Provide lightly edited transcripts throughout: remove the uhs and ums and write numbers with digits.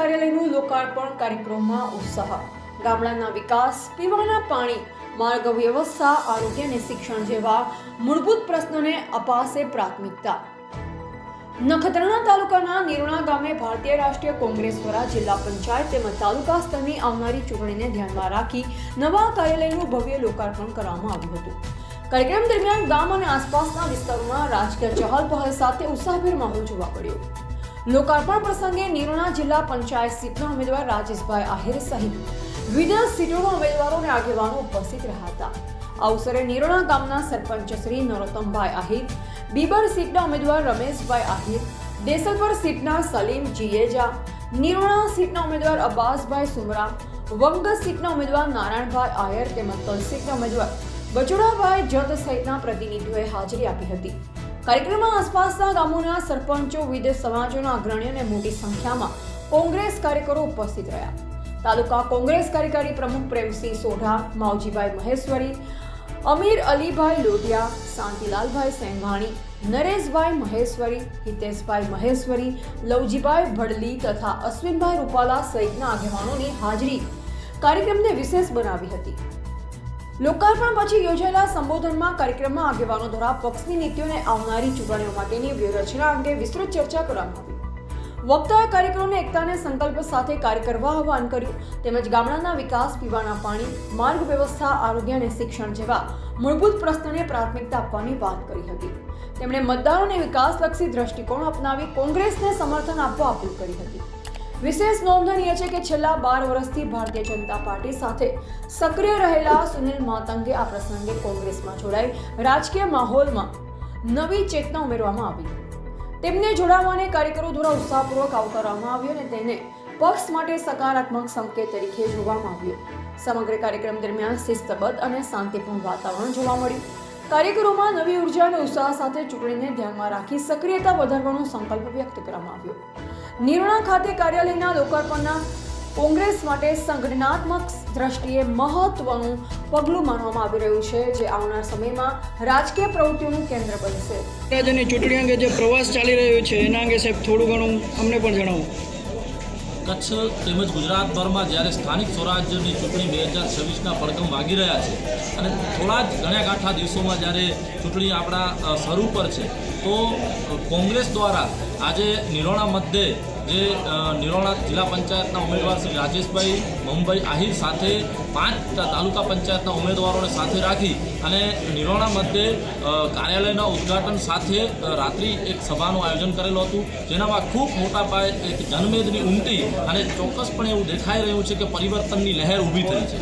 કાર્યાલયનું લોકાર્પણ કાર્યક્રમમાં ઉત્સાહ। ગામડાના વિકાસ, પીવાના પાણી, માર્ગ વ્યવસ્થા, આરોગ્ય અને શિક્ષણ જેવા મૂળભૂત પ્રશ્નોને અપાશે પ્રાથમિકતા। નખત્રાણા તાલુકાના નિરોણા ગામે ભારતીય રાષ્ટ્રીય કોંગ્રેસ દ્વારા જિલ્લા પંચાયત તેમજ તાલુકા સ્તરની આવનારી ચૂંટણીને ધ્યાનમાં રાખી નવા કાર્યાલયનું ભવ્ય લોકાર્પણ કરવામાં આવ્યું હતું। કાર્યક્રમ દરમિયાન ગામ અને આસપાસના વિસ્તારોમાં રાજકીય ચહલ-પહલ સાથે ઉત્સાહભેર માહોલ જોવા મળ્યો। લોકાર્પણ પ્રસંગે નિરોણા જિલ્લા પંચાયત સીટના ઉમેદવાર રાજેશભાઈ આહિર સહિત વિવિધ સીટોના ઉમેદવારો અને આગેવાનો ઉપસ્થિત રહ્યા હતા। આ અવસરે નિરોણા ગામના સરપંચ શ્રી નરોત્તમભાઈ આહિર, બીબર સીટના ઉમેદવાર રમેશભાઈ આહિર, દેસલપર સીટના સલીમ જીએજા, નિરોણા સીટના ઉમેદવાર અબ્બાસભાઈ સુમરા, વંગ સીટના ઉમેદવાર નારાયણભાઈ આયર તેમજ તલ સીટના ઉમેદવાર બચોડાભાઈ જત સહિતના પ્રતિનિધિઓએ હાજરી આપી હતી। કાર્યક્રમમાં આસપાસના ગામોના સરપંચો, વિવિધ સમાજોના અગ્રણીઓ અને મોટી સંખ્યામાં કોંગ્રેસ કાર્યકરો ઉપસ્થિત રહ્યા। તાલુકા કોંગ્રેસ કાર્યકારી પ્રમુખ પ્રેમસિંહ સોઢા, માવજીભાઈ મહેશ્વરી, અમીર અલીભાઈ લોઢિયા, શાંતિલાલભાઈ સેંઘાણી, નરેશભાઈ મહેશ્વરી, હિતેશભાઈ મહેશ્વરી, લવજીભાઈ ભડલી તથા અશ્વિનભાઈ રૂપાલા સહિતના આગેવાનોની હાજરી કાર્યક્રમને વિશેષ બનાવી હતી। લોકાર્પણ પછી યોજાયેલા સંબોધનમાં કાર્યક્રમમાં આગેવાનો દ્વારા પક્ષની નીતિઓ અને આવનારી ચૂંટણીઓ માટેની વ્યૂહરચના અંગે વિસ્તૃત ચર્ચા કરવામાં આવી। વક્તાએ કાર્યક્રમને એકતાને સંકલ્પ સાથે કાર્ય કરવા આહ્વાન કર્યું તેમજ ગામડાના વિકાસ, પીવાના પાણી, માર્ગ વ્યવસ્થા, આરોગ્ય અને શિક્ષણ જેવા મૂળભૂત પ્રશ્નોને પ્રાથમિકતા આપવાની વાત કરી હતી। તેમણે મતદારોને વિકાસલક્ષી દ્રષ્ટિકોણ અપનાવી કોંગ્રેસને સમર્થન આપવા અપીલ કરી હતી। વિશેષ નોંધનીય છે કે છેલ્લા 12 વર્ષથી ભારતીય જનતા પાર્ટી સાથે સક્રિય રહેલા સુનિલ માતંગે આ પ્રસંગે કોંગ્રેસમાં જોડાઈ રાજકીય માહોલમાં નવી ચેતના ઉમેરવામાં આવી। તેમને જોડાવાને કાર્યકરો દ્વારા ઉત્સાહપૂર્વક આવકારવામાં આવ્યો અને તેને પક્ષ માટે સકારાત્મક સંકેત તરીકે જોવામાં આવ્યો। સમગ્ર કાર્યક્રમ દરમિયાન શિસ્તબદ્ધ અને શાંતિપૂર્ણ વાતાવરણ જોવા મળ્યું। કાર્યકરોમાં નવી ઉર્જા અને ઉત્સાહ સાથે ચૂંટણીને ધ્યાનમાં રાખી સક્રિયતા વધારવાનો સંકલ્પ વ્યક્ત કરવામાં આવ્યો। નિરોણા ખાતે કાર્યાલયના લોકાર્પણના કોંગ્રેસ માટે સંગઠનાત્મક દ્રષ્ટિએ મહત્વનું પગલું માનવામાં આવી રહ્યું છે, જે આવનાર સમયમાં રાજકીય પ્રવૃત્તિઓનું કેન્દ્ર બનશે। રાજ્યની ચૂંટણી અંગે જે પ્રવાસ ચાલી રહ્યો છે એના અંગે સાહેબ થોડું ઘણું અમને પણ જણાવો। કચ્છ તેમજ ગુજરાતભરમાં જ્યારે સ્થાનિક સ્વરાજ્યની ચૂંટણી 2026ના પડઘમ વાગી રહ્યા છે અને થોડા જ ગણ્યા ગાંઠા દિવસોમાં જ્યારે ચૂંટણી આપણા શરૂ પર છે, તો કોંગ્રેસ દ્વારા આજે નિરોણા મધ્યે જે નિરોણા જિલ્લા પંચાયતના ઉમેદવાર શ્રી રાજેશભાઈ મમભાઈ આહિર સાથે 5 તાલુકા પંચાયતના ઉમેદવારોને સાથે રાખી અને નિરોણા મધ્યે કાર્યાલયના ઉદ્ઘાટન સાથે રાત્રિ એક સભાનું આયોજન કરેલું હતું, જેનામાં ખૂબ મોટા પાયે એક જનમેદની ઉમટી અને ચોક્કસપણે એવું દેખાઈ રહ્યું છે કે પરિવર્તનની લહેર ઊભી થઈ છે।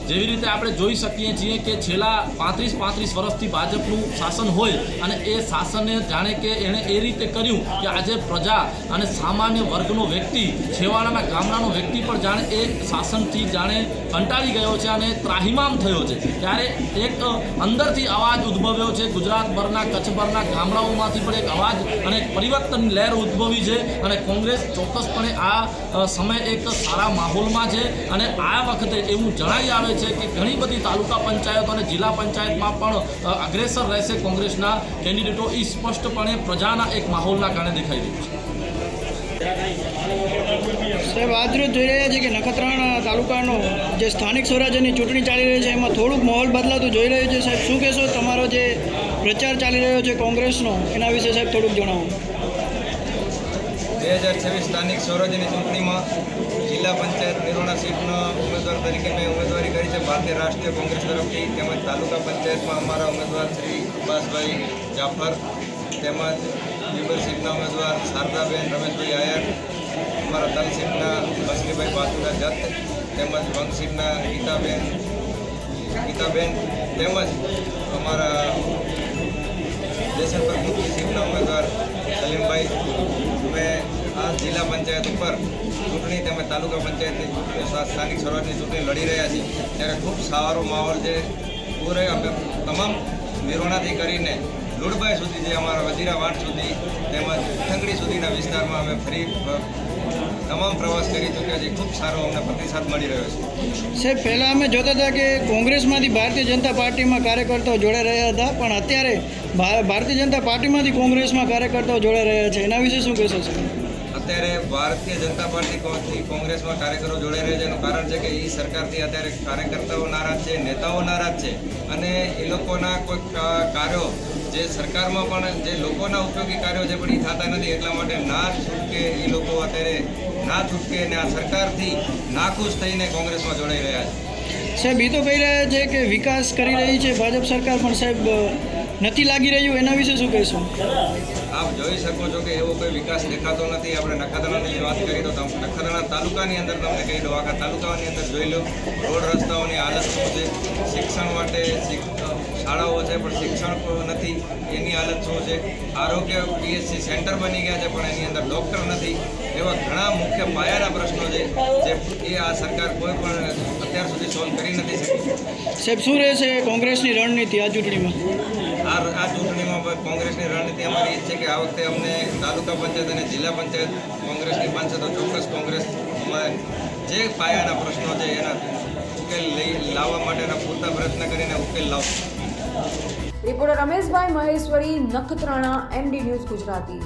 જેવી રીતે આપણે જોઈ શકીએ છીએ કે છેલ્લા 35 વર્ષથી ભાજપનું શાસન હોય અને એ શાસને જાણે કે એણે એ રીતે કર્યું કે આજે પ્રજા અને સામાન્ય વર્ગનો વ્યક્તિ, છેવાડાના ગામડાનો વ્યક્તિ પણ જાણે એ શાસનથી જાણે કંટાળી ગયો છે અને ત્રાહિમામ થયો છે। ત્યારે એક અંદરથી અવાજ ઉદ્ભવ્યો છે, ગુજરાતભરના, કચ્છભરના ગામડાઓમાંથી પણ એક અવાજ અને એક પરિવર્તનની લહેર ઉદ્ભવી છે અને કોંગ્રેસ ચોક્કસપણે આ સમય એક સારા માહોલમાં છે અને આ વખતે એવું જણાઈ આવે છે કે ઘણી બધી તાલુકા પંચાયતો અને જિલ્લા પંચાયતમાં પણ અગ્રેસર રહેશે કોંગ્રેસના કેન્ડિડેટો। એ સ્પષ્ટપણે પ્રજાના એક માહોલના કારણે દેખાઈ રહ્યું છે। સાહેબ આજરોજ જોઈ રહ્યા છે કે નખત્રાણા તાલુકાનો જે સ્થાનિક સ્વરાજ્યની ચૂંટણી ચાલી રહી છે એમાં થોડુંક માહોલ બદલાતું જોઈ રહ્યું છે। સાહેબ શું કહેશો, તમારો જે પ્રચાર ચાલી રહ્યો છે કોંગ્રેસનો એના વિશે સાહેબ થોડુંક જણાવો। 2026 સ્થાનિક સ્વરાજ્યની ચૂંટણીમાં જિલ્લા પંચાયત નિરોણા સીટના ઉમેદવાર તરીકે મેં ઉમેદવારી કરી છે ભારતીય રાષ્ટ્રીય કોંગ્રેસ તરફથી, તેમજ તાલુકા પંચાયતમાં અમારા ઉમેદવાર શ્રી અબ્બાસભાઈ જાફર, તેમજ બીબર સીટના ઉમેદવાર શારદાબેન રમેશભાઈ આયર, અમારા તલ સીટના બસલીભાઈ બાસુડા જત, તેમજ વંગ સીટના ગીતાબેન, તેમજ અમારા દેસલપર સીટના ઉમેદવાર સલીમભાઈ। અમે આ જિલ્લા પંચાયત ઉપર ચૂંટણી તેમજ તાલુકા પંચાયતની ચૂંટણી, સ્થાનિક સ્વરાજની ચૂંટણી લડી રહ્યા છીએ, ત્યારે ખૂબ સારો માહોલ છે। પૂરે અમે તમામ નિરોણાથી કરીને લુડબાઈ સુધી, જે અમારા વજીરા વાડ સુધી તેમજ ઠંગડી સુધીના વિસ્તારમાં અમે ફરી તમામ પ્રવાસ કરી ચૂક્યા છીએ। ખૂબ સારો અમને પ્રતિસાદ મળી રહ્યો છે। સાહેબ પહેલાં અમે જોતા હતા કે કોંગ્રેસમાંથી ભારતીય જનતા પાર્ટીમાં કાર્યકર્તાઓ જોડાઈ રહ્યા હતા, પણ અત્યારે ભારતીય જનતા પાર્ટીમાંથી કોંગ્રેસમાં કાર્યકર્તાઓ જોડાઈ રહ્યા છે, એના વિશે શું કહેશો? અત્યારે ભારતીય જનતા પાર્ટી કોંગ્રેસમાં કાર્યકરો જોડાઈ રહ્યા છે. એનું કારણ છે કે એ સરકારથી અત્યારે કાર્યકર્તાઓ નારાજ છે, નેતાઓ નારાજ છે અને એ લોકોના કોઈ કાર્યો જે સરકારમાં પણ જે લોકોના ઉપયોગી કાર્યો છે પણ એ થતા નથી. એટલા માટે ના છૂટકે એ લોકો અત્યારે ના છૂટકે અને આ સરકારથી નાખુશ થઈને કોંગ્રેસમાં જોડાઈ રહ્યા છે. સાહેબ એ તો કહી રહ્યા છે કે વિકાસ કરી રહી છે ભાજપ સરકાર, પણ સાહેબ નથી લાગી રહ્યું, એના વિશે શું કહેશો? આપ જોઈ શકો છો કે એવો કોઈ વિકાસ દેખાતો નથી. આપણે નખત્રાણાની વાત કરીએ તો નખત્રાણા તાલુકાની અંદર તમને કહી દઉં, આખા તાલુકાની અંદર જોઈ લો રોડ રસ્તાઓની હાલત શું છે, શિક્ષણ માટે શાળાઓ છે પણ શિક્ષણ નથી, એની હાલત શું છે, આરોગ્ય પીએચસી સેન્ટર બની ગયા છે પણ એની અંદર ડૉક્ટર નથી. એવા ઘણા મુખ્ય પાયાના પ્રશ્નો છે જે એ આ સરકાર કોઈ પણ અત્યાર સુધી સોલ્વ કરી નથી શકી. સાહેબ શું રહેશે કોંગ્રેસની રણનીતિ આ ચૂંટણીમાં? આ ચૂંટણીમાં કોંગ્રેસની રણનીતિ અમારી એ જ છે કે આ વખતે અમને તાલુકા પંચાયત અને જિલ્લા પંચાયત કોંગ્રેસની બનશે તો ચોક્કસ કોંગ્રેસ અમારે જે પાયાના પ્રશ્નો છે એના ઉકેલ લાવવા માટેના પૂરતા પ્રયત્ન કરીને ઉકેલ લાવશે. Reporter Rameshbhai Maheshwari, Nakhatrana, MD news Gujarati.